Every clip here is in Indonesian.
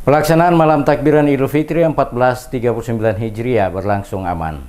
Pelaksanaan malam takbiran Idul Fitri 1439 Hijriah berlangsung aman.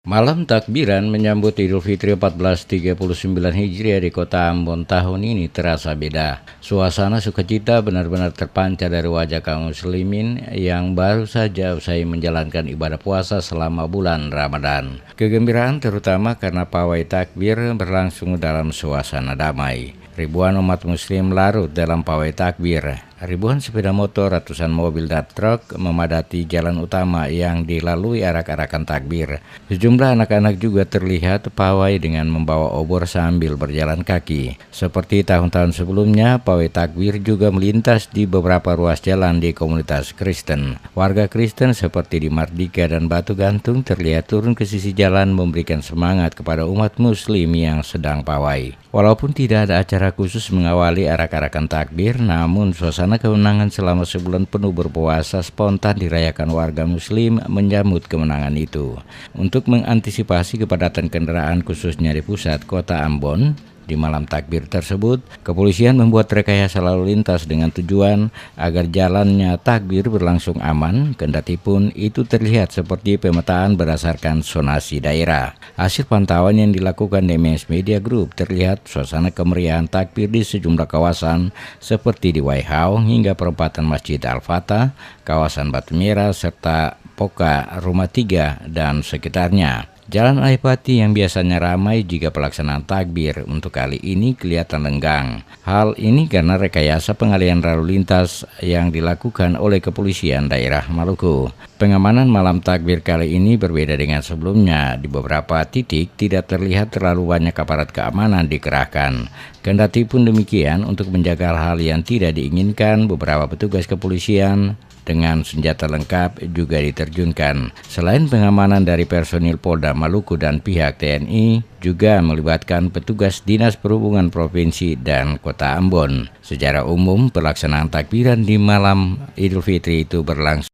Malam takbiran menyambut Idul Fitri 1439 Hijriah di kota Ambon tahun ini terasa beda. Suasana sukacita benar-benar terpancar dari wajah kaum muslimin yang baru saja usai menjalankan ibadah puasa selama bulan Ramadan. Kegembiraan terutama karena pawai takbir berlangsung dalam suasana damai. Ribuan umat muslim larut dalam pawai takbir. Ribuan sepeda motor, ratusan mobil dan truk memadati jalan utama yang dilalui arak-arakan takbir. Sejumlah anak-anak juga terlihat pawai dengan membawa obor sambil berjalan kaki. Seperti tahun-tahun sebelumnya, pawai takbir juga melintas di beberapa ruas jalan di komunitas Kristen. Warga Kristen seperti di Mardika dan Batu Gantung terlihat turun ke sisi jalan memberikan semangat kepada umat muslim yang sedang pawai. Walaupun tidak ada acara khusus mengawali arak-arakan takbir, namun suasana kemenangan selama sebulan penuh berpuasa spontan dirayakan warga muslim menyambut kemenangan itu. Untuk mengantisipasi kepadatan kendaraan khususnya di pusat kota Ambon, di malam takbir tersebut, kepolisian membuat rekayasa lalu lintas dengan tujuan agar jalannya takbir berlangsung aman, kendati pun itu terlihat seperti pemetaan berdasarkan zonasi daerah. Hasil pantauan yang dilakukan DMS Media Group terlihat suasana kemeriahan takbir di sejumlah kawasan seperti di Waihau hingga perempatan Masjid Al-Fatah, kawasan Batu Merah, serta Poka, Rumah Tiga, dan sekitarnya. Jalan Adipati yang biasanya ramai jika pelaksanaan takbir untuk kali ini kelihatan lenggang. Hal ini karena rekayasa pengalihan lalu lintas yang dilakukan oleh kepolisian daerah Maluku. Pengamanan malam takbir kali ini berbeda dengan sebelumnya. Di beberapa titik tidak terlihat terlalu banyak aparat keamanan dikerahkan. Kendati pun demikian, untuk menjaga hal yang tidak diinginkan, beberapa petugas kepolisian dengan senjata lengkap juga diterjunkan. Selain pengamanan dari personil Polda Maluku dan pihak TNI, juga melibatkan petugas Dinas Perhubungan Provinsi dan Kota Ambon. Secara umum, pelaksanaan takbiran di malam Idul Fitri itu berlangsung